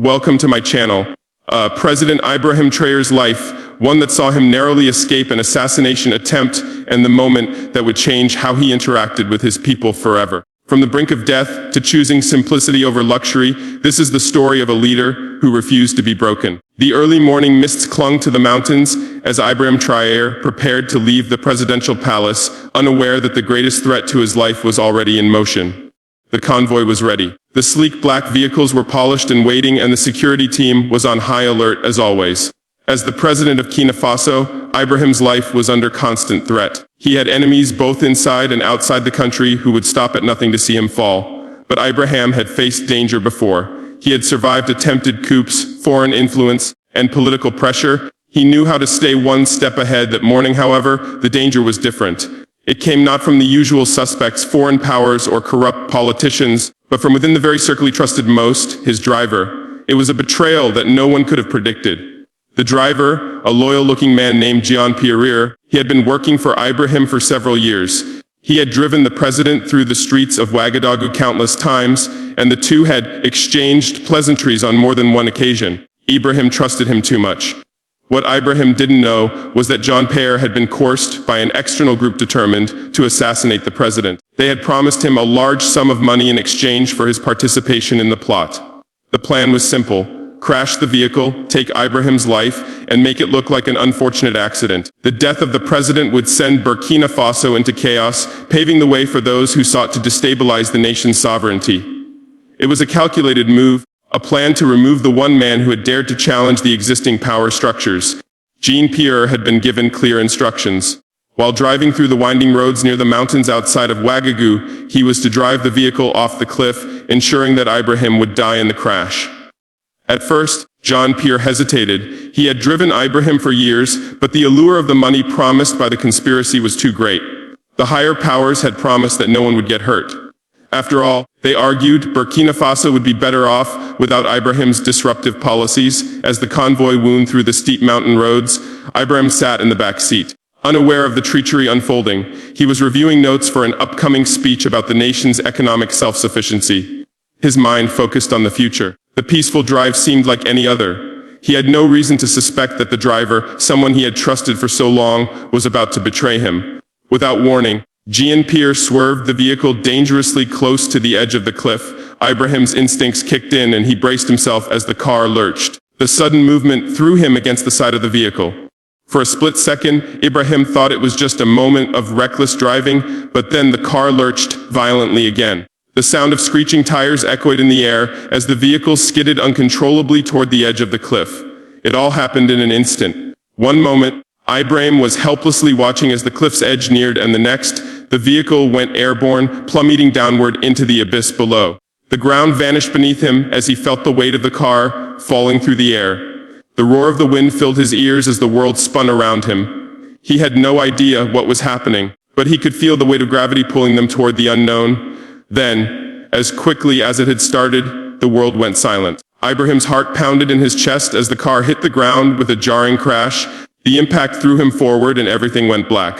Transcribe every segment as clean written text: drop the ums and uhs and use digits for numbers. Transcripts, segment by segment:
Welcome to my channel. President Ibrahim Traoré's life, one that saw him narrowly escape an assassination attempt and the moment that would change how he interacted with his people forever. From the brink of death to choosing simplicity over luxury, this is the story of a leader who refused to be broken. The early morning mists clung to the mountains as Ibrahim Traoré prepared to leave the presidential palace, unaware that the greatest threat to his life was already in motion. The convoy was ready. The sleek black vehicles were polished and waiting, and the security team was on high alert as always. As the president of Burkina Faso, Ibrahim's life was under constant threat. He had enemies both inside and outside the country who would stop at nothing to see him fall. But Ibrahim had faced danger before. He had survived attempted coups, foreign influence, and political pressure. He knew how to stay one step ahead. That morning, however, the danger was different. It came not from the usual suspects, foreign powers, or corrupt politicians, but from within the very circle he trusted most, his driver. It was a betrayal that no one could have predicted. The driver, a loyal-looking man named Jean-Pierre, he had been working for Ibrahim for several years. He had driven the president through the streets of Ouagadougou countless times, and the two had exchanged pleasantries on more than one occasion. Ibrahim trusted him too much. What Ibrahim didn't know was that Jean-Pierre had been coerced by an external group determined to assassinate the president. They had promised him a large sum of money in exchange for his participation in the plot. The plan was simple: crash the vehicle, take Ibrahim's life, and make it look like an unfortunate accident. The death of the president would send Burkina Faso into chaos, paving the way for those who sought to destabilize the nation's sovereignty. It was a calculated move, a plan to remove the one man who had dared to challenge the existing power structures. Jean-Pierre had been given clear instructions. While driving through the winding roads near the mountains outside of Ouagadougou, he was to drive the vehicle off the cliff, ensuring that Ibrahim would die in the crash. At first, Jean-Pierre hesitated. He had driven Ibrahim for years, but the allure of the money promised by the conspiracy was too great. The higher powers had promised that no one would get hurt. After all, they argued, Burkina Faso would be better off without Ibrahim's disruptive policies. As the convoy wound through the steep mountain roads, Ibrahim sat in the back seat. Unaware of the treachery unfolding, he was reviewing notes for an upcoming speech about the nation's economic self-sufficiency. His mind focused on the future. The peaceful drive seemed like any other. He had no reason to suspect that the driver, someone he had trusted for so long, was about to betray him. Without warning, Jean-Pierre swerved the vehicle dangerously close to the edge of the cliff. Ibrahim's instincts kicked in and he braced himself as the car lurched. The sudden movement threw him against the side of the vehicle. For a split second, Ibrahim thought it was just a moment of reckless driving, but then the car lurched violently again. The sound of screeching tires echoed in the air as the vehicle skidded uncontrollably toward the edge of the cliff. It all happened in an instant. One moment, Ibrahim was helplessly watching as the cliff's edge neared, and the next, the vehicle went airborne, plummeting downward into the abyss below. The ground vanished beneath him as he felt the weight of the car falling through the air. The roar of the wind filled his ears as the world spun around him. He had no idea what was happening, but he could feel the weight of gravity pulling them toward the unknown. Then, as quickly as it had started, the world went silent. Ibrahim's heart pounded in his chest as the car hit the ground with a jarring crash. The impact threw him forward and everything went black.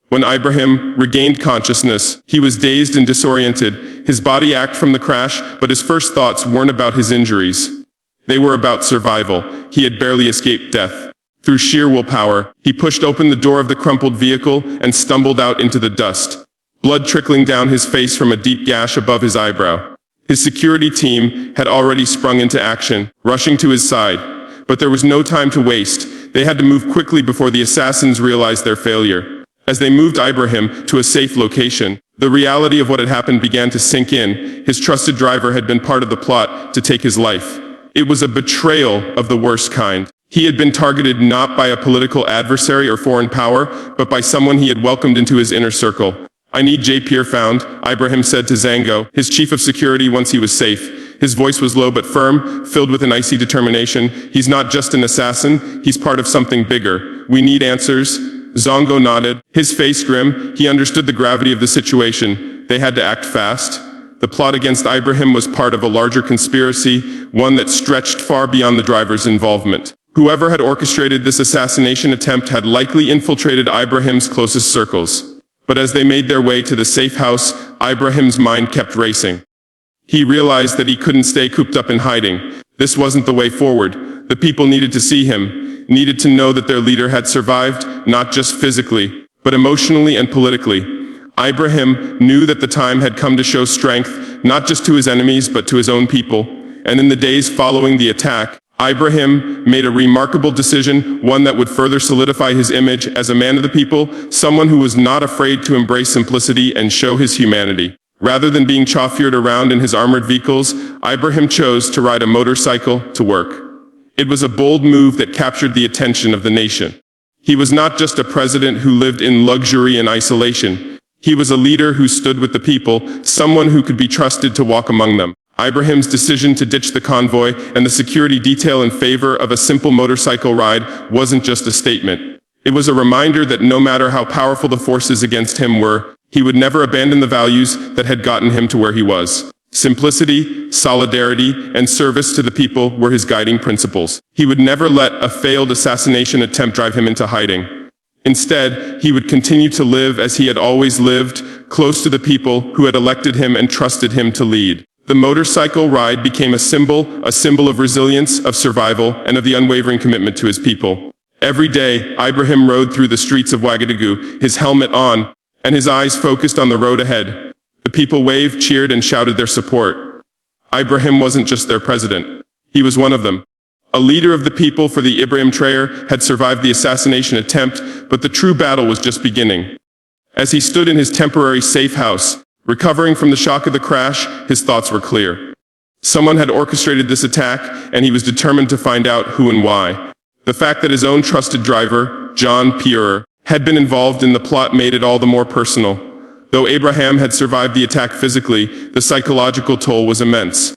When Ibrahim regained consciousness, he was dazed and disoriented. His body ached from the crash, but his first thoughts weren't about his injuries. They were about survival. He had barely escaped death. Through sheer willpower, he pushed open the door of the crumpled vehicle and stumbled out into the dust, blood trickling down his face from a deep gash above his eyebrow. His security team had already sprung into action, rushing to his side. But there was no time to waste. They had to move quickly before the assassins realized their failure. As they moved Ibrahim to a safe location, the reality of what had happened began to sink in. His trusted driver had been part of the plot to take his life. It was a betrayal of the worst kind. He had been targeted not by a political adversary or foreign power, but by someone he had welcomed into his inner circle. "I need Jean-Pierre found," Ibrahim said to Zango, his chief of security, once he was safe. His voice was low but firm, filled with an icy determination. "He's not just an assassin, he's part of something bigger. We need answers." Zango nodded, his face grim. He understood the gravity of the situation. They had to act fast. The plot against Ibrahim was part of a larger conspiracy, one that stretched far beyond the driver's involvement. Whoever had orchestrated this assassination attempt had likely infiltrated Ibrahim's closest circles. But as they made their way to the safe house, Ibrahim's mind kept racing. He realized that he couldn't stay cooped up in hiding. This wasn't the way forward. The people needed to see him, needed to know that their leader had survived, not just physically, but emotionally and politically. Ibrahim knew that the time had come to show strength, not just to his enemies, but to his own people. And in the days following the attack, Ibrahim made a remarkable decision, one that would further solidify his image as a man of the people, someone who was not afraid to embrace simplicity and show his humanity. Rather than being chauffered around in his armored vehicles, Ibrahim chose to ride a motorcycle to work. It was a bold move that captured the attention of the nation. He was not just a president who lived in luxury and isolation. He was a leader who stood with the people, someone who could be trusted to walk among them. Ibrahim's decision to ditch the convoy and the security detail in favor of a simple motorcycle ride wasn't just a statement. It was a reminder that no matter how powerful the forces against him were, he would never abandon the values that had gotten him to where he was. Simplicity, solidarity, and service to the people were his guiding principles. He would never let a failed assassination attempt drive him into hiding. Instead, he would continue to live as he had always lived, close to the people who had elected him and trusted him to lead. The motorcycle ride became a symbol of resilience, of survival, and of the unwavering commitment to his people. Every day, Ibrahim rode through the streets of Ouagadougou, his helmet on, and his eyes focused on the road ahead. The people waved, cheered, and shouted their support. Ibrahim wasn't just their president. He was one of them. A leader of the people, for the Ibrahim Traoré had survived the assassination attempt, but the true battle was just beginning. As he stood in his temporary safe house, recovering from the shock of the crash, his thoughts were clear. Someone had orchestrated this attack, and he was determined to find out who and why. The fact that his own trusted driver, Jean-Pierre, had been involved in the plot made it all the more personal. Though Abraham had survived the attack physically, the psychological toll was immense.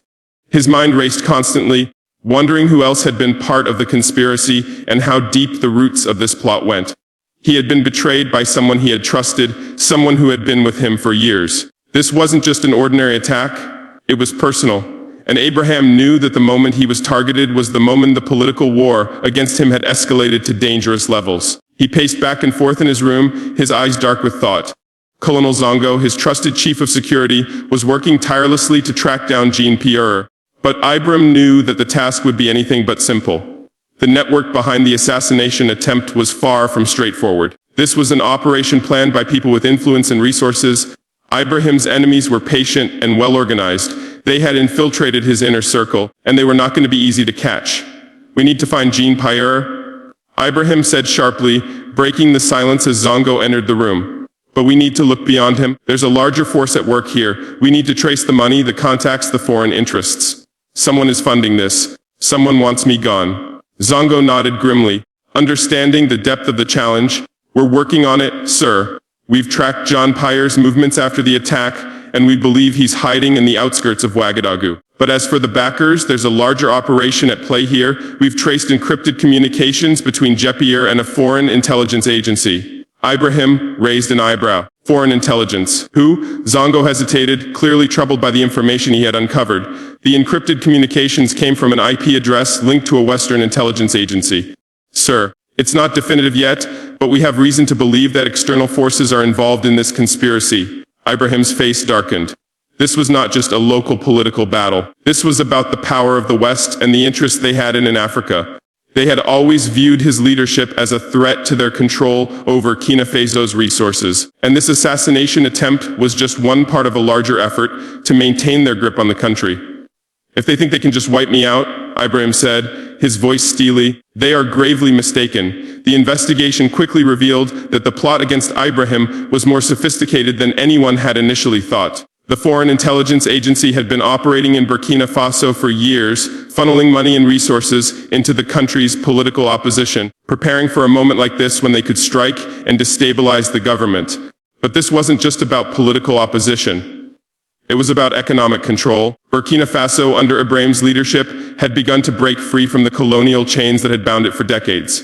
His mind raced constantly, wondering who else had been part of the conspiracy and how deep the roots of this plot went. He had been betrayed by someone he had trusted, someone who had been with him for years. This wasn't just an ordinary attack, it was personal. And Abraham knew that the moment he was targeted was the moment the political war against him had escalated to dangerous levels. He paced back and forth in his room, his eyes dark with thought. Colonel Zongo, his trusted chief of security, was working tirelessly to track down Jean-Pierre. But Ibrahim knew that the task would be anything but simple. The network behind the assassination attempt was far from straightforward. This was an operation planned by people with influence and resources. Ibrahim's enemies were patient and well-organized. They had infiltrated his inner circle, and they were not going to be easy to catch. "We need to find Jean-Pierre," Ibrahim said sharply, breaking the silence as Zongo entered the room. "But we need to look beyond him. There's a larger force at work here. We need to trace the money, the contacts, the foreign interests. Someone is funding this. Someone wants me gone." Zongo nodded grimly, understanding the depth of the challenge. "We're working on it, sir. We've tracked Jean-Pierre's movements after the attack, and we believe he's hiding in the outskirts of Ouagadougou. But as for the backers, there's a larger operation at play here. We've traced encrypted communications between Jean-Pierre and a foreign intelligence agency." Ibrahim raised an eyebrow. "Foreign intelligence? Who?" Zongo hesitated, clearly troubled by the information he had uncovered. The encrypted communications came from an IP address linked to a Western intelligence agency. "Sir, it's not definitive yet, but we have reason to believe that external forces are involved in this conspiracy." Ibrahim's face darkened. This was not just a local political battle. This was about the power of the West and the interest they had in Africa. They had always viewed his leadership as a threat to their control over Burkina Faso's resources. And this assassination attempt was just one part of a larger effort to maintain their grip on the country. "If they think they can just wipe me out," Ibrahim said, his voice steely, "they are gravely mistaken." The investigation quickly revealed that the plot against Ibrahim was more sophisticated than anyone had initially thought. The Foreign Intelligence Agency had been operating in Burkina Faso for years, funneling money and resources into the country's political opposition, preparing for a moment like this when they could strike and destabilize the government. But this wasn't just about political opposition. It was about economic control. Burkina Faso, under Ibrahim's leadership, had begun to break free from the colonial chains that had bound it for decades.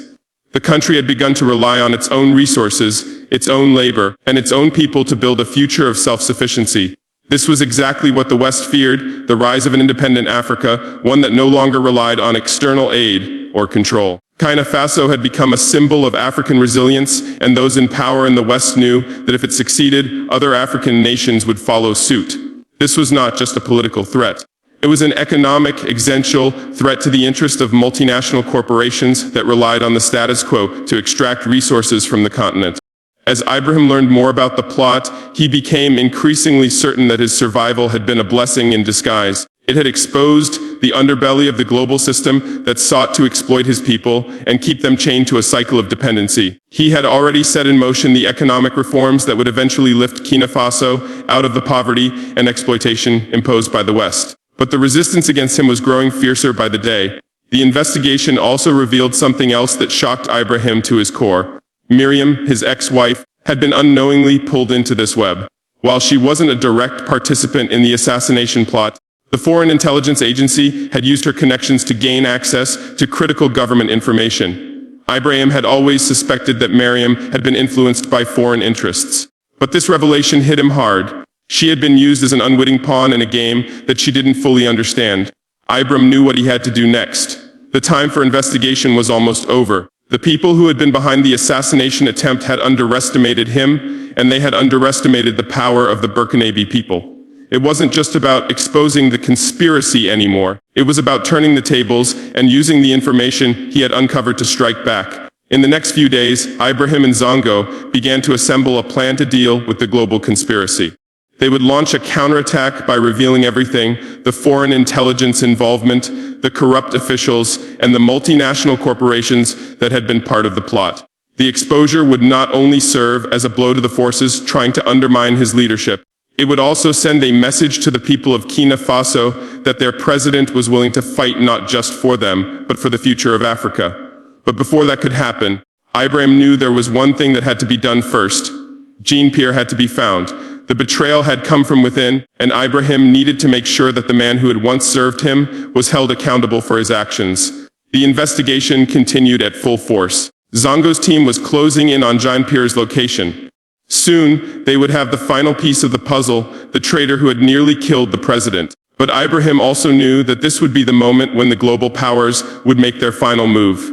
The country had begun to rely on its own resources, its own labor, and its own people to build a future of self-sufficiency. This was exactly what the West feared, the rise of an independent Africa, one that no longer relied on external aid or control. Burkina Faso had become a symbol of African resilience, and those in power in the West knew that if it succeeded, other African nations would follow suit. This was not just a political threat. It was an economic, existential threat to the interest of multinational corporations that relied on the status quo to extract resources from the continent. As Ibrahim learned more about the plot, he became increasingly certain that his survival had been a blessing in disguise. It had exposed the underbelly of the global system that sought to exploit his people and keep them chained to a cycle of dependency. He had already set in motion the economic reforms that would eventually lift Burkina Faso out of the poverty and exploitation imposed by the West. But the resistance against him was growing fiercer by the day. The investigation also revealed something else that shocked Ibrahim to his core. Miriam, his ex-wife, had been unknowingly pulled into this web. While she wasn't a direct participant in the assassination plot, the Foreign Intelligence Agency had used her connections to gain access to critical government information. Ibrahim had always suspected that Miriam had been influenced by foreign interests. But this revelation hit him hard. She had been used as an unwitting pawn in a game that she didn't fully understand. Ibrahim knew what he had to do next. The time for investigation was almost over. The people who had been behind the assassination attempt had underestimated him, and they had underestimated the power of the Burkinabe people. It wasn't just about exposing the conspiracy anymore. It was about turning the tables and using the information he had uncovered to strike back. In the next few days, Ibrahim and Zongo began to assemble a plan to deal with the global conspiracy. They would launch a counterattack by revealing everything: the foreign intelligence involvement, the corrupt officials, and the multinational corporations that had been part of the plot. The exposure would not only serve as a blow to the forces trying to undermine his leadership, it would also send a message to the people of Burkina Faso that their president was willing to fight not just for them, but for the future of Africa. But before that could happen, Ibrahim knew there was one thing that had to be done first. Jean-Pierre had to be found. The betrayal had come from within, and Ibrahim needed to make sure that the man who had once served him was held accountable for his actions. The investigation continued at full force. Zongo's team was closing in on Jean-Pierre's location. Soon, they would have the final piece of the puzzle: the traitor who had nearly killed the president. But Ibrahim also knew that this would be the moment when the global powers would make their final move.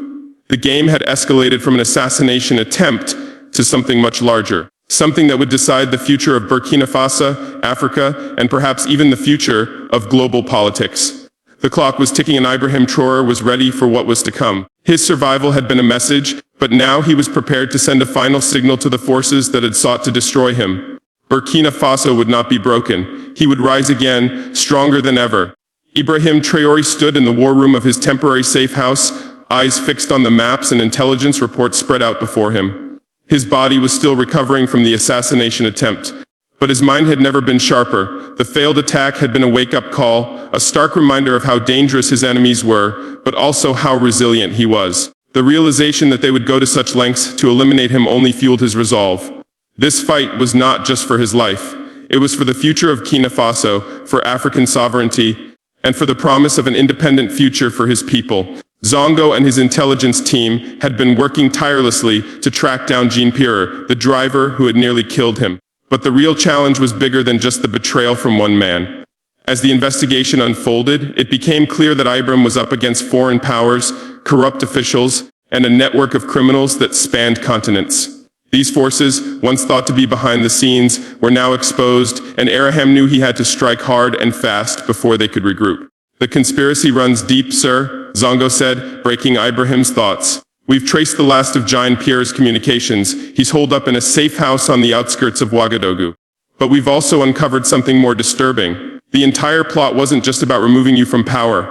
The game had escalated from an assassination attempt to something much larger. Something that would decide the future of Burkina Faso, Africa, and perhaps even the future of global politics. The clock was ticking and Ibrahim Traoré was ready for what was to come. His survival had been a message, but now he was prepared to send a final signal to the forces that had sought to destroy him. Burkina Faso would not be broken. He would rise again, stronger than ever. Ibrahim Traoré stood in the war room of his temporary safe house, eyes fixed on the maps and intelligence reports spread out before him. His body was still recovering from the assassination attempt, but his mind had never been sharper. The failed attack had been a wake-up call, a stark reminder of how dangerous his enemies were, but also how resilient he was. The realization that they would go to such lengths to eliminate him only fueled his resolve. This fight was not just for his life. It was for the future of Burkina Faso, for African sovereignty, and for the promise of an independent future for his people. Zongo and his intelligence team had been working tirelessly to track down Jean-Pierre, the driver who had nearly killed him. But the real challenge was bigger than just the betrayal from one man. As the investigation unfolded, it became clear that Ibrahim was up against foreign powers, corrupt officials, and a network of criminals that spanned continents. These forces, once thought to be behind the scenes, were now exposed, and Ibrahim knew he had to strike hard and fast before they could regroup. "The conspiracy runs deep, sir," Zongo said, breaking Ibrahim's thoughts. "We've traced the last of Jean-Pierre's communications. He's holed up in a safe house on the outskirts of Ouagadougou. But we've also uncovered something more disturbing. The entire plot wasn't just about removing you from power.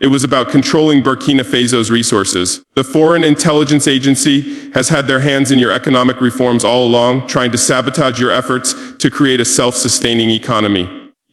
It was about controlling Burkina Faso's resources. The Foreign Intelligence Agency has had their hands in your economic reforms all along, trying to sabotage your efforts to create a self-sustaining economy."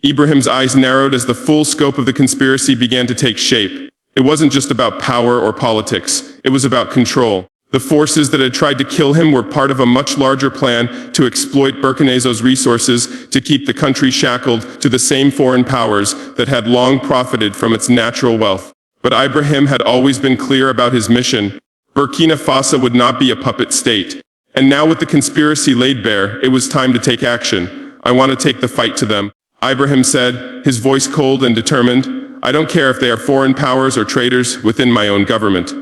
Ibrahim's eyes narrowed as the full scope of the conspiracy began to take shape. It wasn't just about power or politics. It was about control. The forces that had tried to kill him were part of a much larger plan to exploit Burkina Faso's resources, to keep the country shackled to the same foreign powers that had long profited from its natural wealth. But Ibrahim had always been clear about his mission. Burkina Faso would not be a puppet state. And now with the conspiracy laid bare, it was time to take action. "I want to take the fight to them," Ibrahim said, his voice cold and determined. "I don't care if they are foreign powers or traitors within my own government.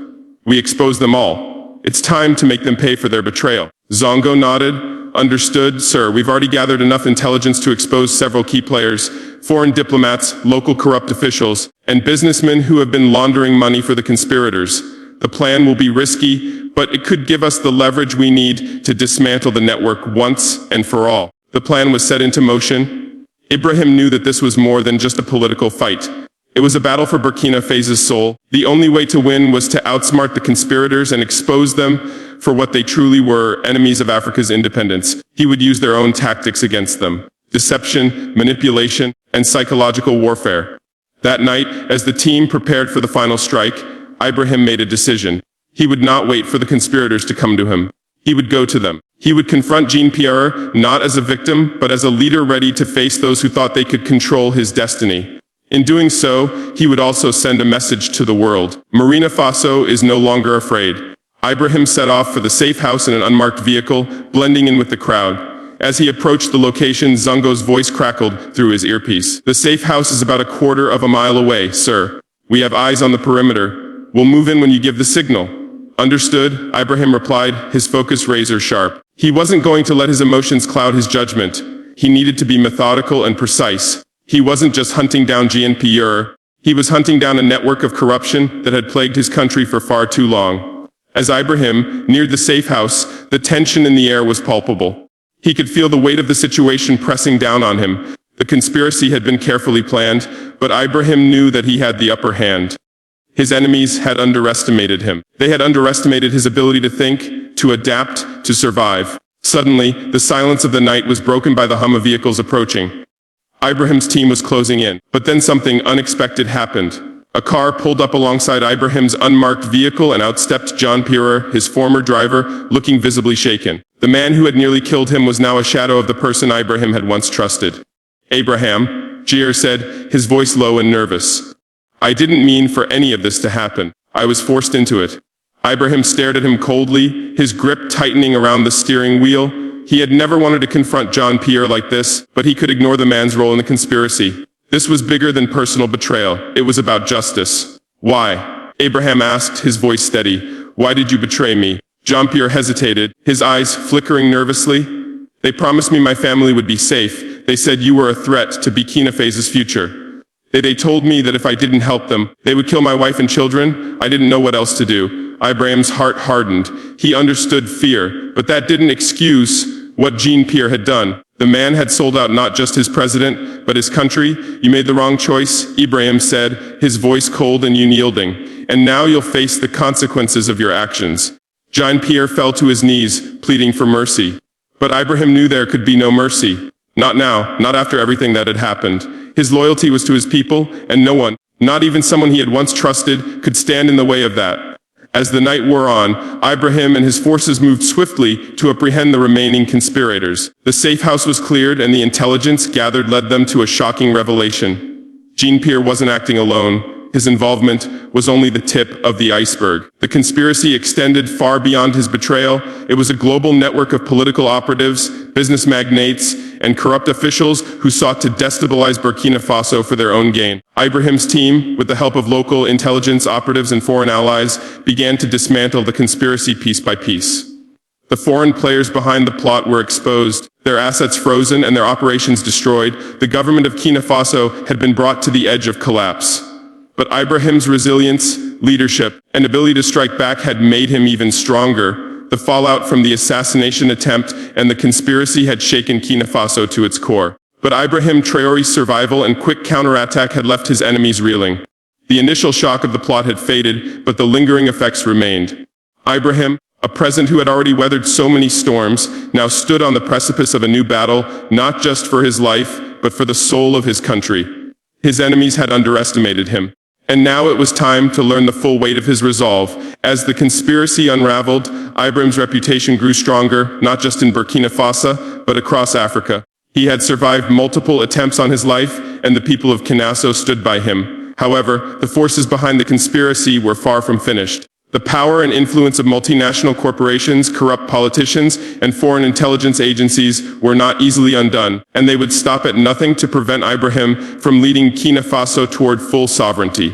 We expose them all. It's time to make them pay for their betrayal." Zongo nodded. "Understood, sir. We've already gathered enough intelligence to expose several key players, foreign diplomats, local corrupt officials, and businessmen who have been laundering money for the conspirators. The plan will be risky, but it could give us the leverage we need to dismantle the network once and for all. The plan was set into motion. Ibrahim knew that this was more than just a political fight. It was a battle for Burkina Faso's soul. The only way to win was to outsmart the conspirators and expose them for what they truly were, enemies of Africa's independence. He would use their own tactics against them: deception, manipulation, and psychological warfare. That night, as the team prepared for the final strike, Ibrahim made a decision. He would not wait for the conspirators to come to him. He would go to them. He would confront Jean-Pierre not as a victim, but as a leader ready to face those who thought they could control his destiny. In doing so, he would also send a message to the world. Burkina Faso is no longer afraid. Ibrahim set off for the safe house in an unmarked vehicle, blending in with the crowd. As he approached the location, Zongo's voice crackled through his earpiece. "The safe house is about a quarter of a mile away, sir. We have eyes on the perimeter. We'll move in when you give the signal." "Understood," Ibrahim replied, his focus razor sharp. He wasn't going to let his emotions cloud his judgment. He needed to be methodical and precise. He wasn't just hunting down Jean-Pierre. He was hunting down a network of corruption that had plagued his country for far too long. As Ibrahim neared the safe house, the tension in the air was palpable. He could feel the weight of the situation pressing down on him. The conspiracy had been carefully planned, but Ibrahim knew that he had the upper hand. His enemies had underestimated him. They had underestimated his ability to think, to adapt, to survive. Suddenly, the silence of the night was broken by the hum of vehicles approaching. Ibrahim's team was closing in, but then something unexpected happened. A car pulled up alongside Ibrahim's unmarked vehicle and outstepped Jean-Pierre, his former driver, looking visibly shaken. The man who had nearly killed him was now a shadow of the person Ibrahim had once trusted. "Abraham," Jean said, his voice low and nervous. "I didn't mean for any of this to happen. I was forced into it." Ibrahim stared at him coldly, his grip tightening around the steering wheel. He had never wanted to confront Jean-Pierre like this, but he could ignore the man's role in the conspiracy. This was bigger than personal betrayal. It was about justice. "Why?" Abraham asked, his voice steady. "Why did you betray me?" Jean-Pierre hesitated, his eyes flickering nervously. "They promised me my family would be safe. They said you were a threat to Burkina Faso's future. They told me that if I didn't help them, they would kill my wife and children. I didn't know what else to do." Ibrahim's heart hardened. He understood fear, but that didn't excuse what Jean-Pierre had done. The man had sold out not just his president, but his country. "You made the wrong choice," Ibrahim said, his voice cold and unyielding. "And now you'll face the consequences of your actions." Jean-Pierre fell to his knees, pleading for mercy. But Ibrahim knew there could be no mercy. Not now, not after everything that had happened. His loyalty was to his people, and no one, not even someone he had once trusted, could stand in the way of that. As the night wore on, Ibrahim and his forces moved swiftly to apprehend the remaining conspirators. The safe house was cleared and the intelligence gathered led them to a shocking revelation. Jean-Pierre wasn't acting alone. His involvement was only the tip of the iceberg. The conspiracy extended far beyond his betrayal. It was a global network of political operatives, business magnates, and corrupt officials who sought to destabilize Burkina Faso for their own gain. Ibrahim's team, with the help of local intelligence operatives and foreign allies, began to dismantle the conspiracy piece by piece. The foreign players behind the plot were exposed, their assets frozen and their operations destroyed. The government of Burkina Faso had been brought to the edge of collapse. But Ibrahim's resilience, leadership, and ability to strike back had made him even stronger. The fallout from the assassination attempt and the conspiracy had shaken Burkina Faso to its core. But Ibrahim Traoré's survival and quick counterattack had left his enemies reeling. The initial shock of the plot had faded, but the lingering effects remained. Ibrahim, a president who had already weathered so many storms, now stood on the precipice of a new battle, not just for his life, but for the soul of his country. His enemies had underestimated him. And now it was time to learn the full weight of his resolve. As the conspiracy unraveled, Ibrahim's reputation grew stronger, not just in Burkina Faso, but across Africa. He had survived multiple attempts on his life, and the people of Kinasso stood by him. However, the forces behind the conspiracy were far from finished. The power and influence of multinational corporations, corrupt politicians, and foreign intelligence agencies were not easily undone, and they would stop at nothing to prevent Ibrahim from leading Burkina Faso toward full sovereignty.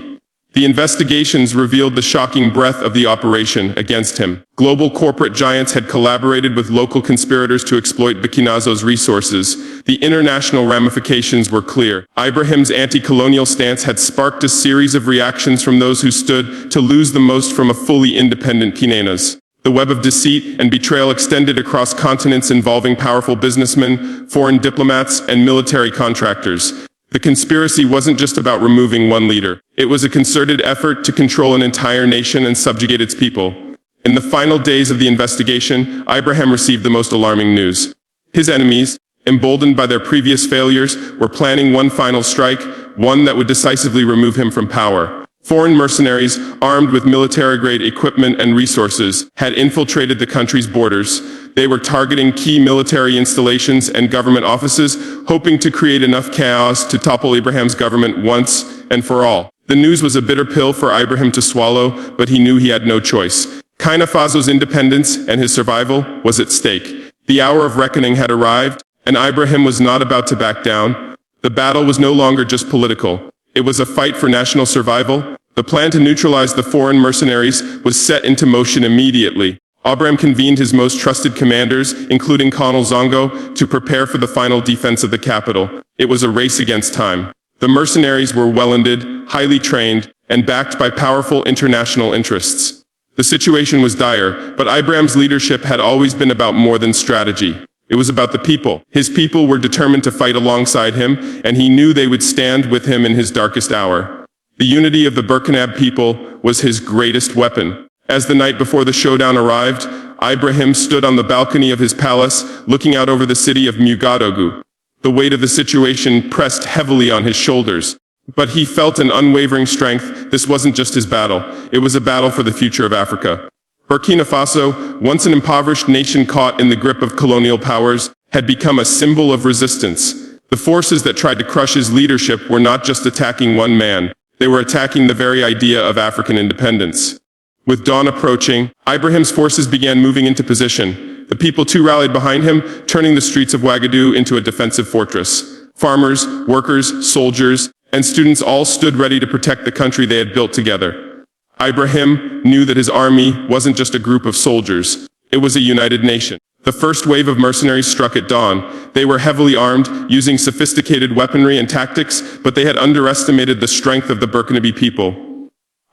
The investigations revealed the shocking breadth of the operation against him. Global corporate giants had collaborated with local conspirators to exploit Burkina Faso's resources. The international ramifications were clear. Ibrahim's anti-colonial stance had sparked a series of reactions from those who stood to lose the most from a fully independent Guineas. The web of deceit and betrayal extended across continents involving powerful businessmen, foreign diplomats, and military contractors. The conspiracy wasn't just about removing one leader. It was a concerted effort to control an entire nation and subjugate its people. In the final days of the investigation, Ibrahim received the most alarming news. His enemies, emboldened by their previous failures, were planning one final strike, one that would decisively remove him from power. Foreign mercenaries, armed with military-grade equipment and resources, had infiltrated the country's borders. They were targeting key military installations and government offices, hoping to create enough chaos to topple Ibrahim's government once and for all. The news was a bitter pill for Ibrahim to swallow, but he knew he had no choice. Burkina Faso's independence and his survival was at stake. The hour of reckoning had arrived, and Ibrahim was not about to back down. The battle was no longer just political. It was a fight for national survival. The plan to neutralize the foreign mercenaries was set into motion immediately. Ibrahim convened his most trusted commanders, including Colonel Zongo, to prepare for the final defense of the capital. It was a race against time. The mercenaries were well-ended, highly trained, and backed by powerful international interests. The situation was dire, but Ibrahim's leadership had always been about more than strategy. It was about the people. His people were determined to fight alongside him, and he knew they would stand with him in his darkest hour. The unity of the Burkina people was his greatest weapon. As the night before the showdown arrived, Ibrahim stood on the balcony of his palace, looking out over the city of Ouagadougou. The weight of the situation pressed heavily on his shoulders. But he felt an unwavering strength. This wasn't just his battle. It was a battle for the future of Africa. Burkina Faso, once an impoverished nation caught in the grip of colonial powers, had become a symbol of resistance. The forces that tried to crush his leadership were not just attacking one man. They were attacking the very idea of African independence. With dawn approaching, Ibrahim's forces began moving into position. The people too rallied behind him, turning the streets of Ouagadougou into a defensive fortress. Farmers, workers, soldiers, and students all stood ready to protect the country they had built together. Ibrahim knew that his army wasn't just a group of soldiers. It was a united nation. The first wave of mercenaries struck at dawn. They were heavily armed, using sophisticated weaponry and tactics, but they had underestimated the strength of the Burkinabe people.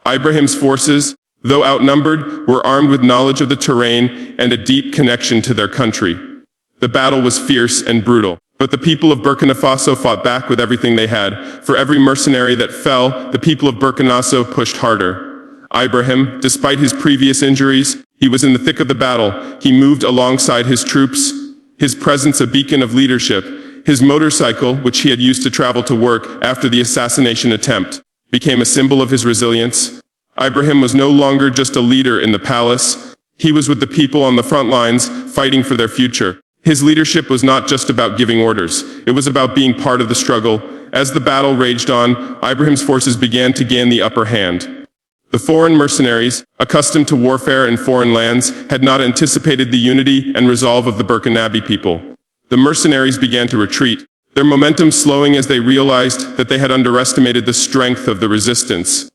Ibrahim's forces, though outnumbered, were armed with knowledge of the terrain and a deep connection to their country. The battle was fierce and brutal, but the people of Burkina Faso fought back with everything they had. For every mercenary that fell, the people of Burkina Faso pushed harder. Ibrahim, despite his previous injuries, he was in the thick of the battle. He moved alongside his troops, his presence a beacon of leadership. His motorcycle, which he had used to travel to work after the assassination attempt, became a symbol of his resilience. Ibrahim was no longer just a leader in the palace. He was with the people on the front lines, fighting for their future. His leadership was not just about giving orders. It was about being part of the struggle. As the battle raged on, Ibrahim's forces began to gain the upper hand. The foreign mercenaries, accustomed to warfare in foreign lands, had not anticipated the unity and resolve of the Burkinabe people. The mercenaries began to retreat, their momentum slowing as they realized that they had underestimated the strength of the resistance.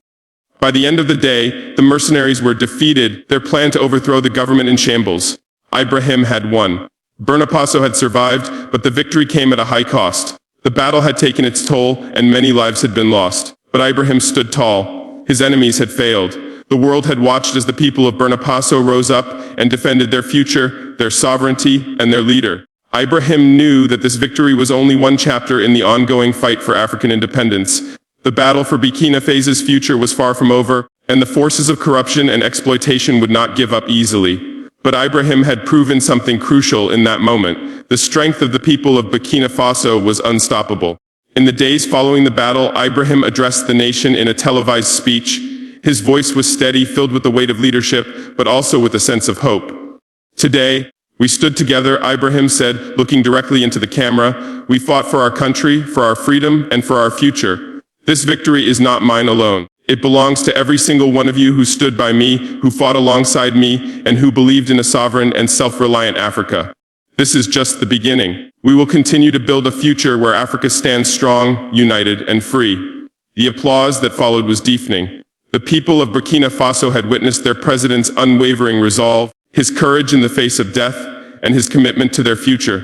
By the end of the day, the mercenaries were defeated, their plan to overthrow the government in shambles. Ibrahim had won. Burkina Faso had survived, but the victory came at a high cost. The battle had taken its toll, and many lives had been lost. But Ibrahim stood tall. His enemies had failed. The world had watched as the people of Burkina Faso rose up and defended their future, their sovereignty, and their leader. Ibrahim knew that this victory was only one chapter in the ongoing fight for African independence. The battle for Burkina Faso's future was far from over, and the forces of corruption and exploitation would not give up easily. But Ibrahim had proven something crucial in that moment. The strength of the people of Burkina Faso was unstoppable. In the days following the battle, Ibrahim addressed the nation in a televised speech. His voice was steady, filled with the weight of leadership, but also with a sense of hope. Today, we stood together, Ibrahim said, looking directly into the camera. We fought for our country, for our freedom, and for our future. This victory is not mine alone. It belongs to every single one of you who stood by me, who fought alongside me, and who believed in a sovereign and self-reliant Africa. This is just the beginning. We will continue to build a future where Africa stands strong, united, and free. The applause that followed was deafening. The people of Burkina Faso had witnessed their president's unwavering resolve, his courage in the face of death, and his commitment to their future.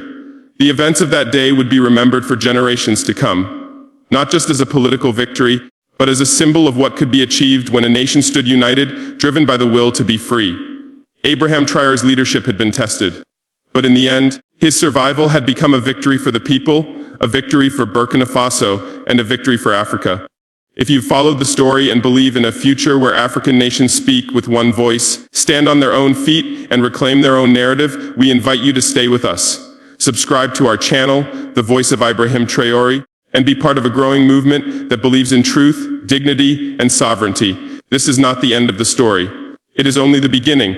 The events of that day would be remembered for generations to come, not just as a political victory, but as a symbol of what could be achieved when a nation stood united, driven by the will to be free. Ibrahim Traoré's leadership had been tested, but in the end, his survival had become a victory for the people, a victory for Burkina Faso, and a victory for Africa. If you've followed the story and believe in a future where African nations speak with one voice, stand on their own feet, and reclaim their own narrative, we invite you to stay with us. Subscribe to our channel, The Voice of Ibrahim Traoré, and be part of a growing movement that believes in truth, dignity, and sovereignty. This is not the end of the story. It is only the beginning.